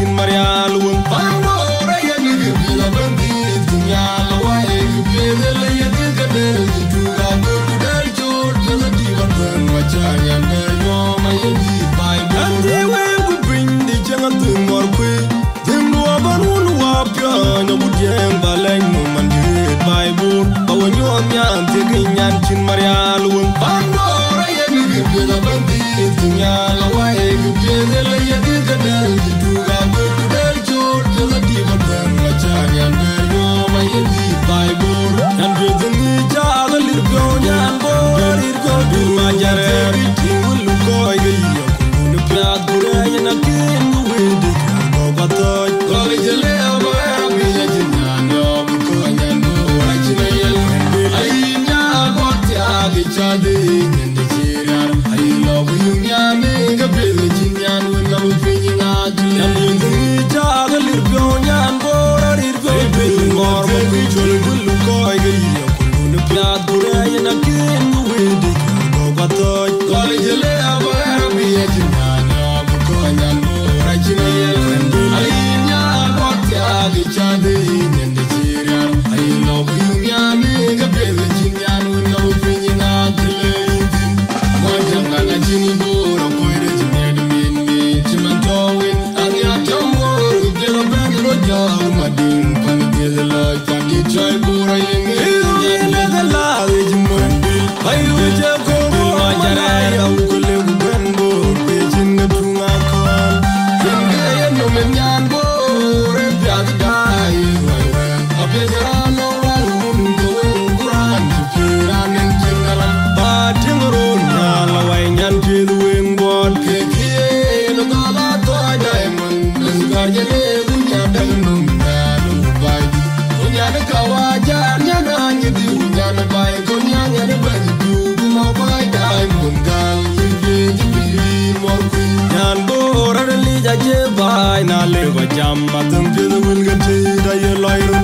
chin marial won pando raya ni bila bandi dunya la wae bele le yadi gade tu ga go dal jor jala di ban wachanya ne yo mayedi bai andi we ku bindi jangan tu mor ku dem no banun wa pya no budien baleng no mandi bai bur awanyo amyan te ginyan chin marial won pando raya ni bila bandi dunya la wae bele le yadi gade tu ga go dal jor jala di ban wachanya ne yo mayedi bai bur and with the jala lirgo nyan bor irgo du majare tingul ko ayi ko pya dure na kin windi go batoy ko jele aba mi ajnan yo ko nyan bo ajna yel ay nya ko tya gi chade nende chira ay lo yu nya me ga be jinyan wala mu pinya adle and with jala lirgo nyan bor irgo du mor mo chol bul ko ayi pya dure na kin windi go batoy ko jele aba mi ajnan yo ko nyan bo ajna yel ay nya ko tya gi chade nende chira ay lo yu nya me ga be jinyan wala mu pinya adle mo janga na jini bo ro ko ire jine de min mi chiman to win ang ya tomo de lo ben ro ja madin pan de la pan di chai bo ra yin Bye, now live a jam, but don't feel the will get to your lawyer.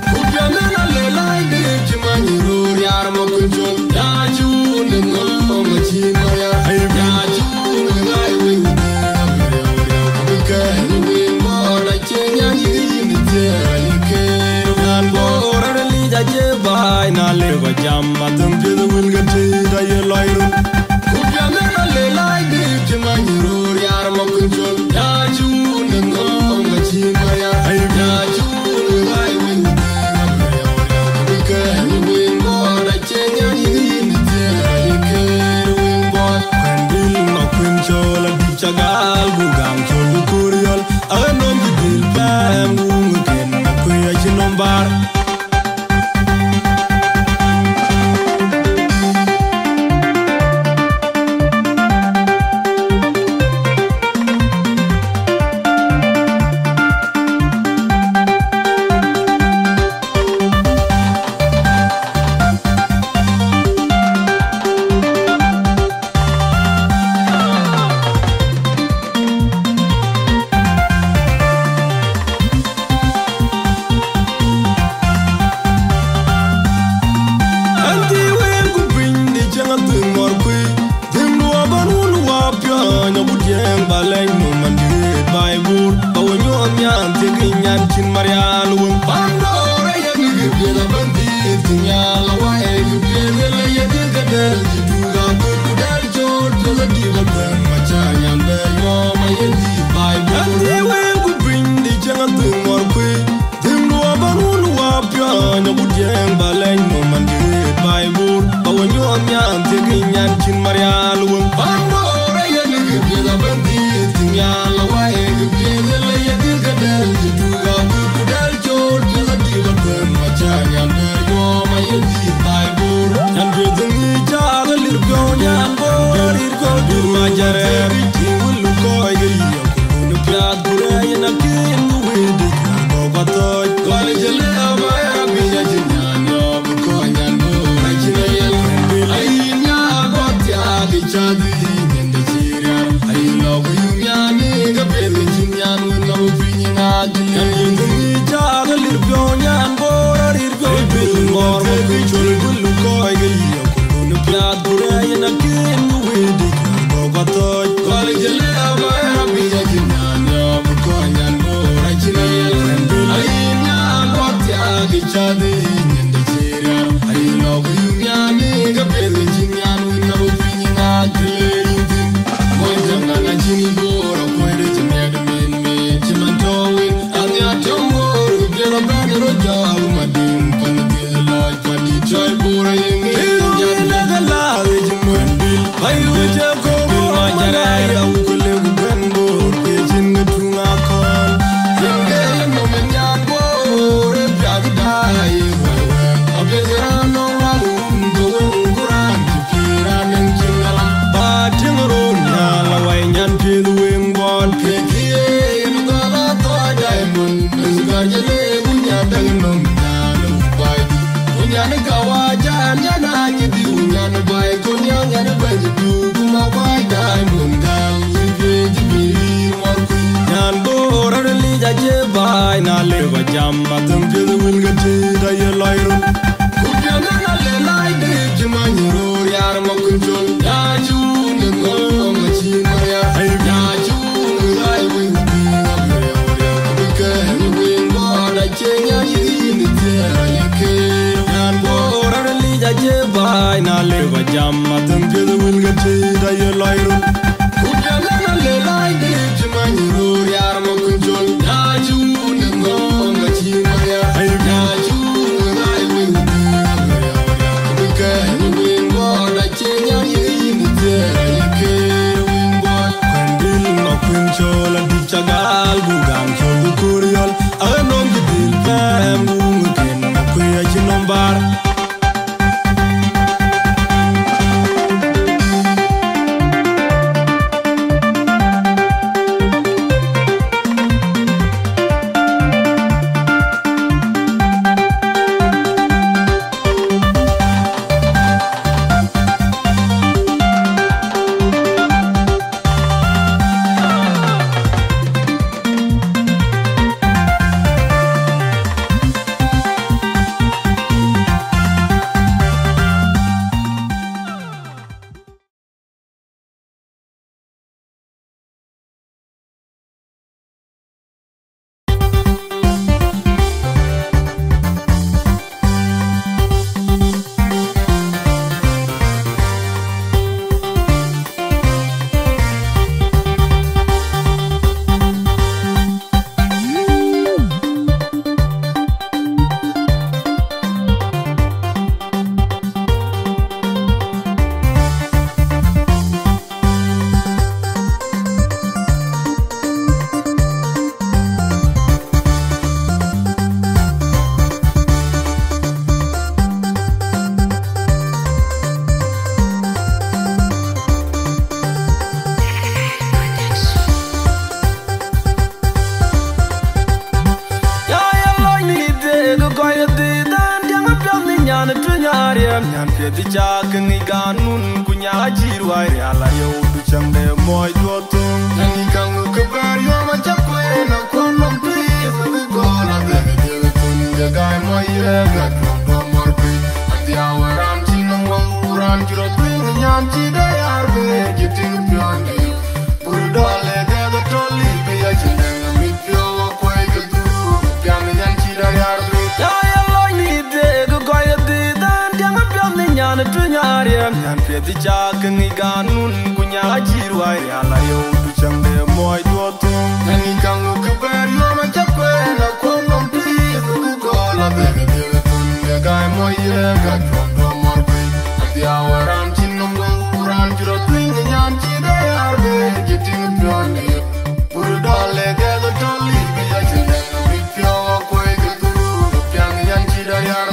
Put your men on the line, the Jimani, Yarmo control, Yaju, the no machine, Yaju, I will be more like Chenya, you can go early that you buy, now live a jam, but don't feel the will get to your lawyer. Put your men on the line, the Jimani, Yarmo control. Chagal bugang cholu kuriol anom gidil pam ungen kuya chinombar Go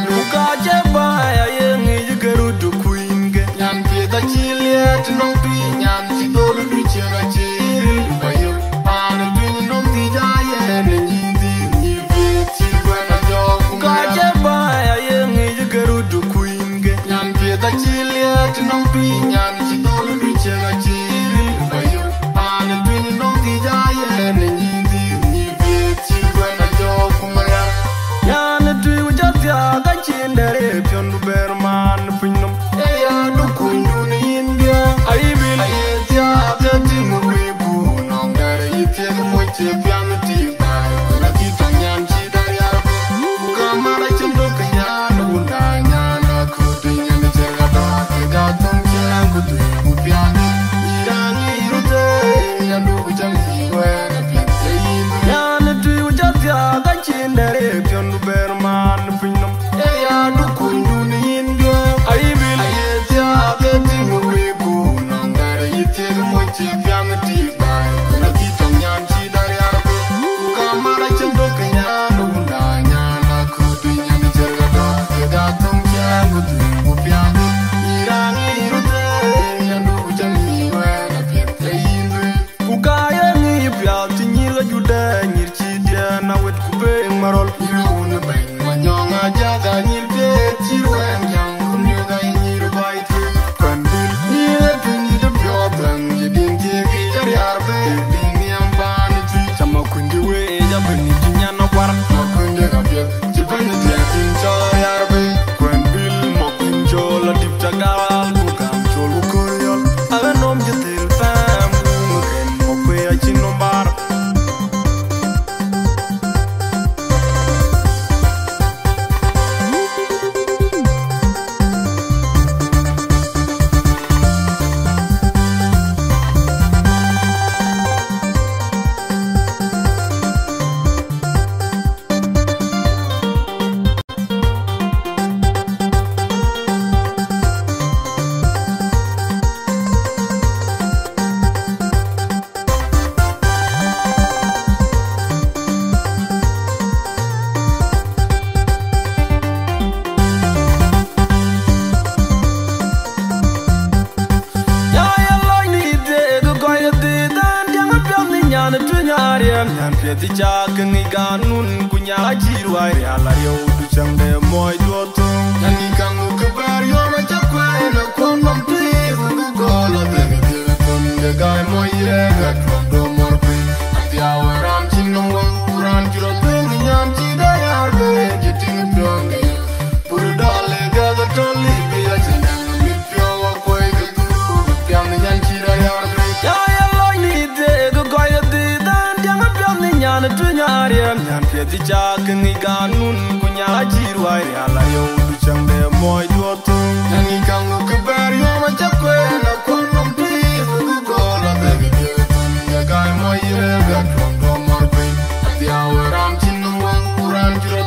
Buka jeba ya yengi jigeru du queen ge. Nyan pie da chilie tinong tui marol irun ben manyonga jaga nyirte chirwen yang kunyoga nyir baiti pandil ye pinyi de byodan yidin ke ki yarbe din yam ban ti chama kundi we ja bani tinya no kwar makunde gabye jibani de tin cho yarbe pandil mokunjo la dip chagal kam cholu koyol avenom jetil fam ken mokwe chinombar Peti chak ni ganun kunya jiru ai ala yo du changde moy doto yani kangu kebar yo ma chakwa na konom ti ru go la de ton de gai moy ye ga do morpi atia waram chinno ran jiro ten nyam chi da yar be jitin pyonge puru dale ga ga toli bi a chana mi pyo wa koi ga du pyam ni nyan chi da yar be ya ya lo ni de go go ya de Nyana tunyariam nyan peti chak ni ganun kunya jiru ai ala yo du changde moy doto yani kangu kebar yo ma chakwe na konom ti ru go la de ton ya gai moy ye ga do morpi atia waram chinno ran jiro